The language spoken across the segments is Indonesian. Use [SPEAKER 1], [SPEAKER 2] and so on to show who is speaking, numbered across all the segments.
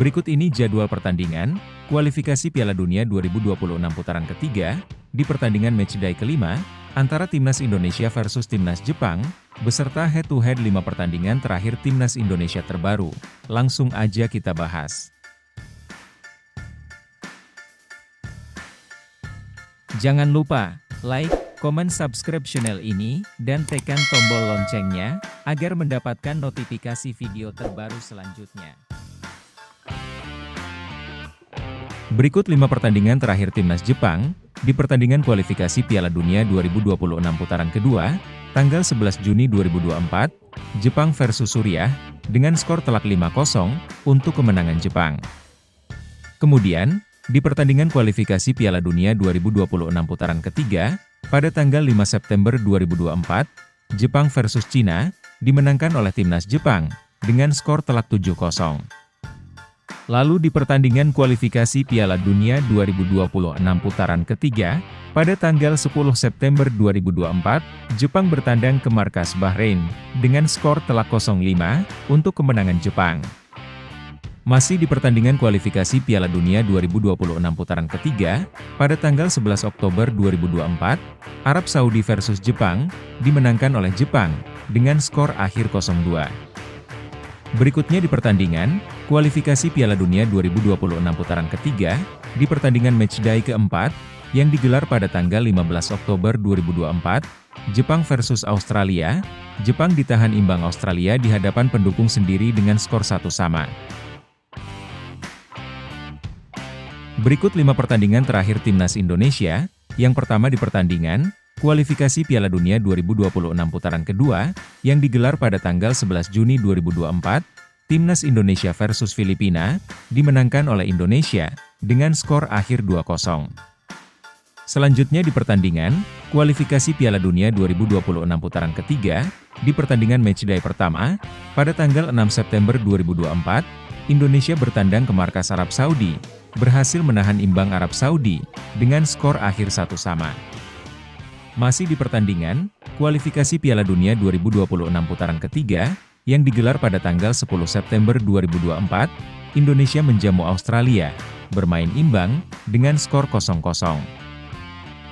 [SPEAKER 1] Berikut ini jadwal pertandingan, kualifikasi Piala Dunia 2026 putaran ketiga, di pertandingan matchday kelima, antara Timnas Indonesia versus Timnas Jepang, beserta head-to-head 5 pertandingan terakhir Timnas Indonesia terbaru. Langsung aja kita bahas. Jangan lupa, like, komen, subscribe channel ini, dan tekan tombol loncengnya, agar mendapatkan notifikasi video terbaru selanjutnya. Berikut 5 pertandingan terakhir Timnas Jepang, di pertandingan kualifikasi Piala Dunia 2026 putaran kedua, tanggal 11 Juni 2024, Jepang versus Suriah, dengan skor telak 5-0, untuk kemenangan Jepang. Kemudian, di pertandingan kualifikasi Piala Dunia 2026 putaran ketiga, pada tanggal 5 September 2024, Jepang versus Cina, dimenangkan oleh Timnas Jepang, dengan skor telak 7-0. Lalu di pertandingan kualifikasi Piala Dunia 2026 putaran ketiga, pada tanggal 10 September 2024, Jepang bertandang ke markas Bahrain, dengan skor telak 0-5, untuk kemenangan Jepang. Masih di pertandingan kualifikasi Piala Dunia 2026 putaran ketiga, pada tanggal 11 Oktober 2024, Arab Saudi versus Jepang, dimenangkan oleh Jepang, dengan skor akhir 0-2. Berikutnya di pertandingan, kualifikasi Piala Dunia 2026 putaran ketiga, di pertandingan matchday keempat, yang digelar pada tanggal 15 Oktober 2024, Jepang versus Australia, Jepang ditahan imbang Australia di hadapan pendukung sendiri dengan skor 1-1. Berikut 5 pertandingan terakhir Timnas Indonesia, yang pertama di pertandingan, kualifikasi Piala Dunia 2026 putaran kedua, yang digelar pada tanggal 11 Juni 2024, Timnas Indonesia versus Filipina, dimenangkan oleh Indonesia, dengan skor akhir 2-0. Selanjutnya di pertandingan, kualifikasi Piala Dunia 2026 putaran ketiga, di pertandingan matchday pertama, pada tanggal 6 September 2024, Indonesia bertandang ke markas Arab Saudi, berhasil menahan imbang Arab Saudi, dengan skor akhir 1-1. Masih di pertandingan, kualifikasi Piala Dunia 2026 putaran ketiga, yang digelar pada tanggal 10 September 2024, Indonesia menjamu Australia, bermain imbang, dengan skor 0-0.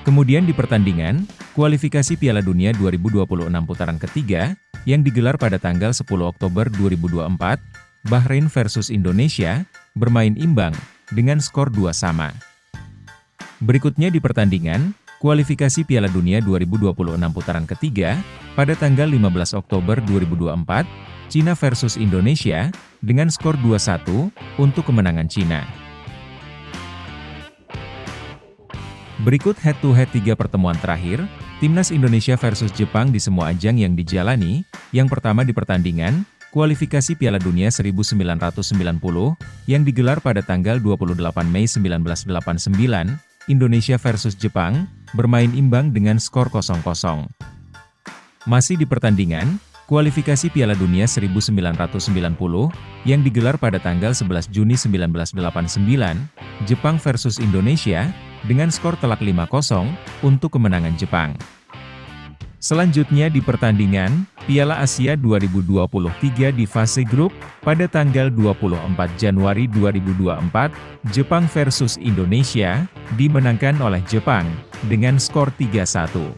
[SPEAKER 1] Kemudian di pertandingan, kualifikasi Piala Dunia 2026 putaran ketiga, yang digelar pada tanggal 10 Oktober 2024, Bahrain versus Indonesia, bermain imbang, dengan skor 2-2. Berikutnya di pertandingan, kualifikasi Piala Dunia 2026 putaran ketiga, pada tanggal 15 Oktober 2024, Cina versus Indonesia, dengan skor 2-1, untuk kemenangan Cina. Berikut head-to-head 3 pertemuan terakhir, Timnas Indonesia versus Jepang di semua ajang yang dijalani. Yang pertama di pertandingan, kualifikasi Piala Dunia 1990, yang digelar pada tanggal 28 Mei 1989, Indonesia versus Jepang, bermain imbang dengan skor 0-0. Masih di pertandingan, kualifikasi Piala Dunia 1990, yang digelar pada tanggal 11 Juni 1989, Jepang versus Indonesia, dengan skor telak 5-0, untuk kemenangan Jepang. Selanjutnya di pertandingan, Piala Asia 2023 di fase grup, pada tanggal 24 Januari 2024, Jepang versus Indonesia, dimenangkan oleh Jepang, dengan skor 3-1.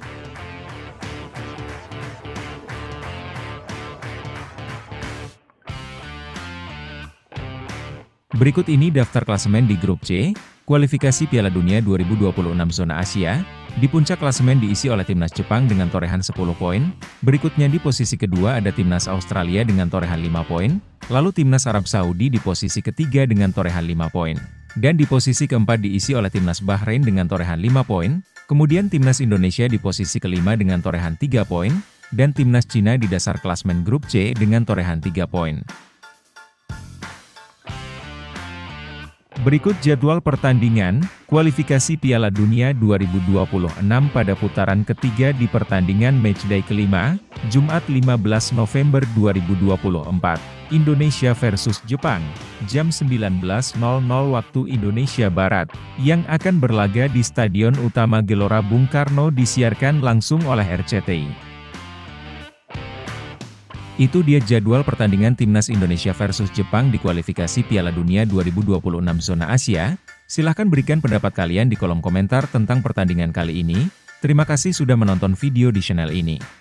[SPEAKER 1] Berikut ini daftar klasemen di grup C, kualifikasi Piala Dunia 2026 zona Asia. Di puncak klasemen diisi oleh Timnas Jepang dengan torehan 10 poin, berikutnya di posisi kedua ada Timnas Australia dengan torehan 5 poin, lalu Timnas Arab Saudi di posisi ketiga dengan torehan 5 poin, dan di posisi keempat diisi oleh Timnas Bahrain dengan torehan 5 poin, kemudian Timnas Indonesia di posisi kelima dengan torehan 3 poin, dan Timnas Cina di dasar klasemen grup C dengan torehan 3 poin. Berikut jadwal pertandingan, kualifikasi Piala Dunia 2026 pada putaran ketiga di pertandingan matchday kelima, Jumat 15 November 2024, Indonesia versus Jepang, jam 19.00 waktu Indonesia Barat, yang akan berlaga di Stadion Utama Gelora Bung Karno disiarkan langsung oleh RCTI. Itu dia jadwal pertandingan Timnas Indonesia versus Jepang di kualifikasi Piala Dunia 2026 zona Asia. Silahkan berikan pendapat kalian di kolom komentar tentang pertandingan kali ini. Terima kasih sudah menonton video di channel ini.